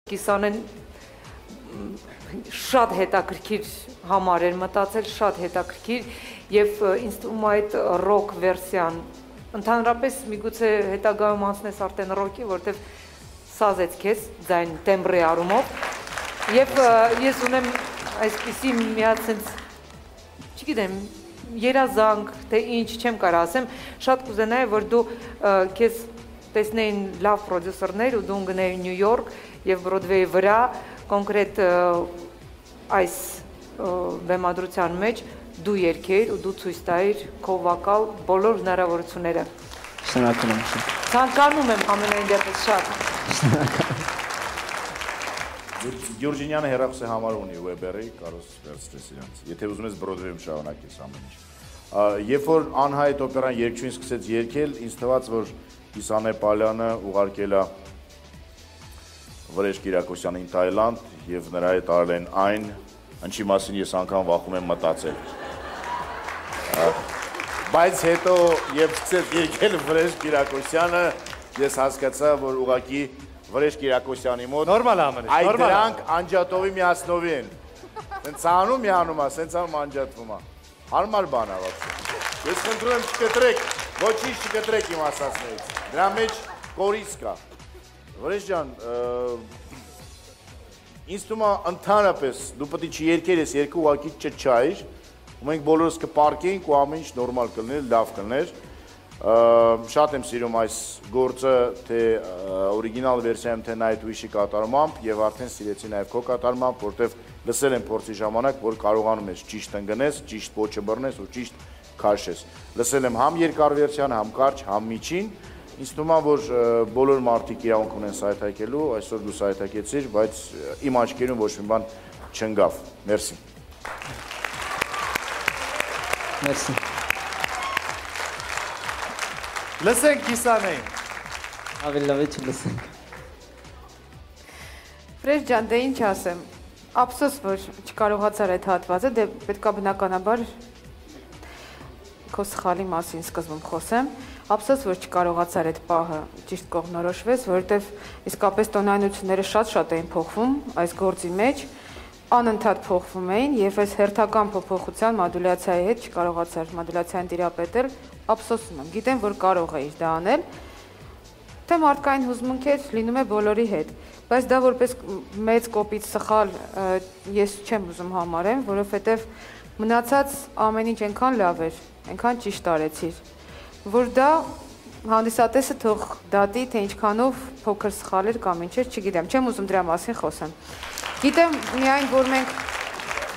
Կիսանեն շատ հետաքրքիր համար էր մտածել, շատ հետաքրքիր եւ ինձ թվում է այդ ռոք վերսիան ընդհանրապես միգուցե հետագայում անցնես արդեն ռոքի, որտեվ սազեց քեզ ձայն տեմբրի առումով եւ ես ունեմ այսպիսի միացած չգիտեմ երազանք թե ինչ չեմ կարող ասեմ շատ կուզենայի որ դու քեզ տեսնեին լավ պրոդյուսերներ ու դու գնեի Նյու Յորք եւ Բրոդվեյի վրա կոնկրետ այս բեմադրության մեջ դու երգեր ու դու ցույց տայիր քո վոկալ բոլոր հնարավորությունները։ Շնորհակալ եմ։ Ցանկանում եմ ամենայն դեպս շատ։ Գյուրջինյանը հերախոսի համար ունի Weber-ի, կարոս վերցրես իրանց։ Եթե ուզում ես Բրոդվեյում շարունակես ամեն ինչ։ Երբ որ անհայտ օպերան երգչուհին սկսեց երգել, ինձ թվաց, որ Իսանե Պալյանը ուղարկել է Վրեժ Կիրակոսյանին Թայլանդ եւ նրա հետ արել են այն, ինչի մասին ես անգամ վախում եմ մտածել։ Բայց հետո երբ սկսեց երգել Վրեժ Կիրակոսյանը, ես հասկացա, որ ուղղակի Վրեժ Կիրակոսյանի մոտ նորմալ է ամեն ինչ, այդ նորմալ է։ դրանք անջատովի միացնովի են։ Սենց անում միանում է, սենց անում անջատվում է։ Հարմար բան է վաղ։ Ես խնդրում եմ չկտրեք, ոչինչ չկտրեք իմ ասածներից։ Դրա մեջ կորից կա։ Վրեժ ջան, ինձ թվում է ընդհանրապես դու պետք է չերկեր ես երկու ուղակի չչայր, ու մենք բոլորս կպարկեինք ու ամեն ինչ նորմալ կլներ, լավ կլներ։ Շատ եմ սիրում այս գործը, թե օրիգինալ վերսիայում, թե Nightwish-ի կատարմամբ եւ արդեն սիրեցի նաեւ քո կատարմամբ, որտեվ լսել եմ փորձի ժամանակ, որ կարողանում ես ճիշտ ընկնես, ճիշտ ոճը բռնես ու ճիշտ քաշես։ Լսել եմ համ երկար վերսիան, համ կարճ, համ միջին։ Ինձ թվում է, որ բոլոր մարդիկ իրավունք ունեն սայթակելու, այսօր դու սայթակեցիր, բայց իմ աչքերում ոչ մի բան չընկավ։ Մերսի։ Մերսի։ Լսենք Կիսանեին։ Ավելի լավ է չլսենք։ Վրեժ ջան, դե ինչ ասեմ։ Ափսոս, որ չկարողացար այդ հատվածը, դե պետքա բնականաբար քո սխալի մասին սկզբում խոսեմ։ Ափսոս, որ չկարողացար այդ պահը ճիշտ կողմնորոշվես, որովհետև իսկապես տոնայնությունները շատ էին փոխվում այս գործի մեջ, անընդհատ փոխվում էին եւ այս հերթական փոփոխության մոդուլյացիայի հետ չկարողացար մոդուլյացիան տիրապետել, ափսոսում եմ։ Գիտեմ, որ կարող էիր դա անել, թե մարդկային հուզմունք էր լինում է բոլորի հետ, բայց դա որպես մեծ կոպիտ սխալ ես չեմ ուզում համարեմ, որովհետև մնացած ամեն ինչ այնքան լավ էր, այնքան ճիշտ արեցիր, որ դա հանդիսատեսը թող դատի, թե ինչքանով փոքր սխալ էր կամ ինչ էր, չգիտեմ, չեմ ուզում դրա մասին խոսեմ։ Գիտեմ միայն, որ մենք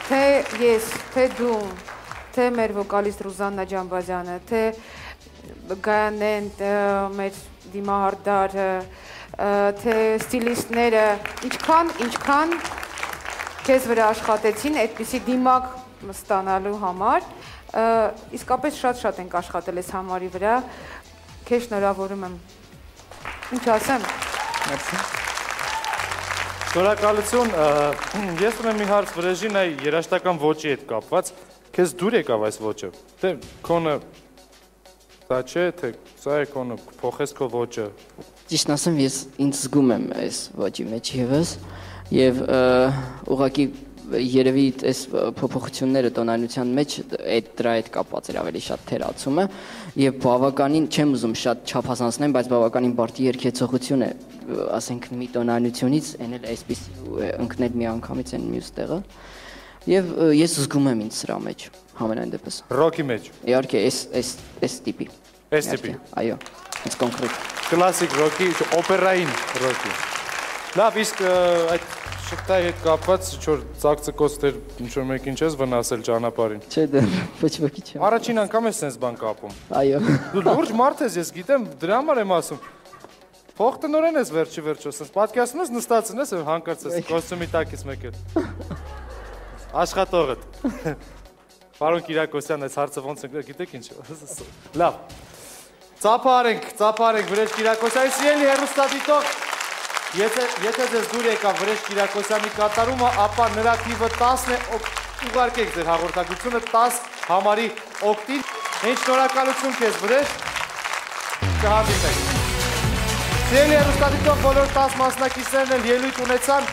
թե ես, թե դու, թե մեր վոկալիստ Ռուզաննա Ջամբազյանը, թե Գայանեն, մեր դիմահարդարը, թե ստիլիստները, ինչքան քեզ վրա աշխատեցին այդպիսի դիմակ ստանալու համար, իսկապես շատ ենք աշխատել այս համարի վրա, քեզ շնորհավորում եմ, ինչ ասեմ։ Շնորհակալություն, ես ունեմ մի հարց Վրեժին այ երաժշտական ոճի հետ կապված, քեզ դուր եկավ այս ոճը, թե քոնը դա չէ, թե սա է քոնը փոխես քո ոճը։ Ճիշտն ասեմ, ես ինձ զգում եմ այս ոճի մեջ եւս եւ ուղղակի երևի այս փոփոխությունները տոնայնության մեջ դրա հետ կապված էր ավելի շատ թերացումը եւ բավականին չեմ ուզում շատ չափազանցնեմ, բայց բավականին բարդ երգեցողություն է, ասենք մի տոնայնությունից էնել այսպես ընկնել մի անգամից այն մյուս տեղը եւ ես զգում եմ ինձ սրա մեջ համենայն դեպս Ռոքի մեջ։ Իհարկե, այս տիպի։ Այս տիպի։ Այո, այս կոնկրետ։ Կլասիկ ռոքի, օպերային ռոքի։ Լավ, իսկ այդ շփթայի հետ կապված ինչ-որ ծակծկոց դեր ինչ-որ մեկին չես վնասել ճանապարհին։ Չէ, դեռ ոչ ոքի չեմ։ Առաջին անգամ ես sense բան կապում։ Այո։ Դու լուրջ մարդ ես, ես գիտեմ, դրա համար եմ ասում։ Փող տնօրեն ես վերջի վերջո, sense պատկերացնում ես նստածն ես, հանկարծ ես կոստյումի տակից մեկ էլ։ Աշխատողդ։ Պարոն Կիրակոսյան, այս հարցը ոնց է, գիտեք ինչ։ Լավ։ Ծափարենք Վրեժ Կիրակոսյանի սիրելի հեռուստադիտող, եթե ձեզ դուր եկավ Վրեժ Կիրակոսյանի կատարումը, ապա նրա թիվը 10 է, ուղարկեք ձեր հաղորդակցությունը 10 համարի օգտին։ Ինչ շնորհակալություն քեզ Վրեժ, կհանդիպենք։ Սիրելի հեռուստադիտող բոլոր 10 մասնակիցներն էլ ելույթ ունեցան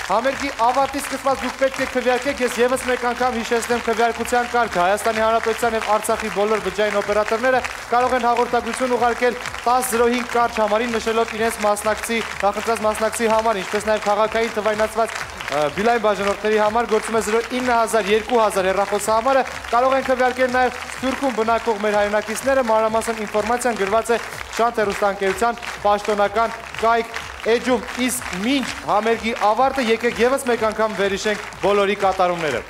Համերգի ավարտից սկսված դուք պետք է քվեարկեք, ես եւս մեկ անգամ հիշեցնեմ քվեարկության կարգը։ Հայաստանի Հանրապետության եւ Արցախի բոլոր բջջային օպերատորները կարող են հաղորդագրություն ուղարկել 1005 կարճ համարին, նշելով իրենց նախընտրած մասնակցի համարը, ինչպես նաեւ քաղաքային թվայնացված բիլային բաժանորդների համար գործում է 0900-2000 հեռախոսահամարը, կարող են քվեարկել նաեւ Սփյուռքում բնակվող մեր հայրենակիցները, մանրամասն ինֆորմացիան գրված է Շանթ հեռուստաընկերության պաշտոնական կայք էջում, իսկ մինչ համերգի ավարտը եկեք եւս մեկ անգամ վերհիշենք բոլորի կատարումները։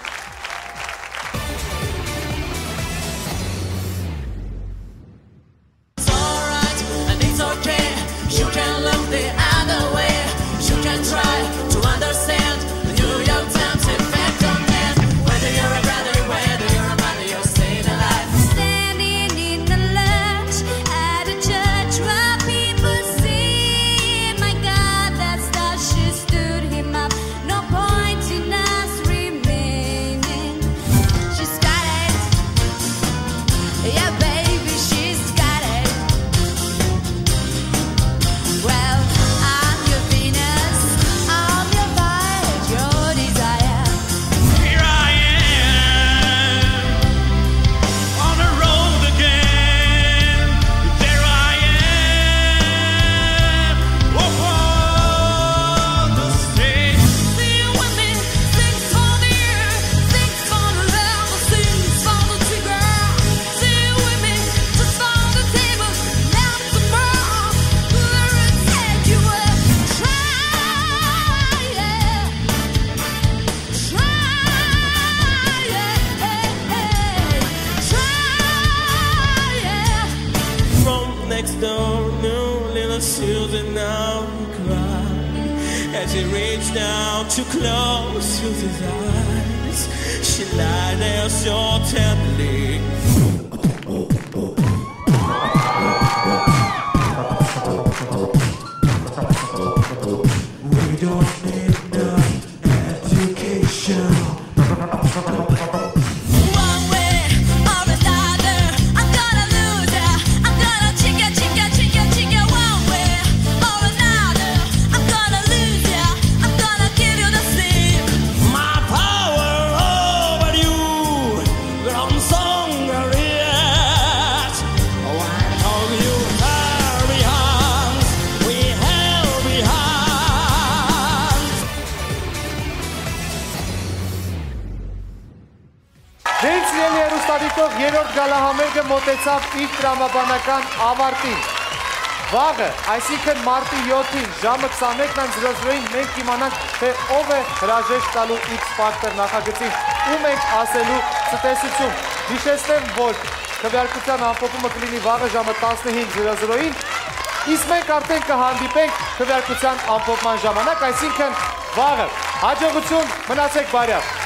As he reached down too close to his eyes, she lied there so tenderly. We don't need no education. Երրորդ գալահամերգը մոտեցավ իր տրամաբանական ավարտին։ Վաղը, այսինքն մարտի 7-ին, ժամը 21:00-ին մենք կիմանանք, թե ով է հրաժեշտ տալու X Factor նախագծին, ում ենք ասելու ցտեսություն։ Հիշեցնեմ, որ քվեարկության ամփոփումը կլինի վաղը ժամը 15:00-ին, իսկ մենք արդեն կհանդիպենք քվեարկության ամփոփման ժամանակ, այսինքն վաղը։ Հաջողություն, մնացեք բարյավ։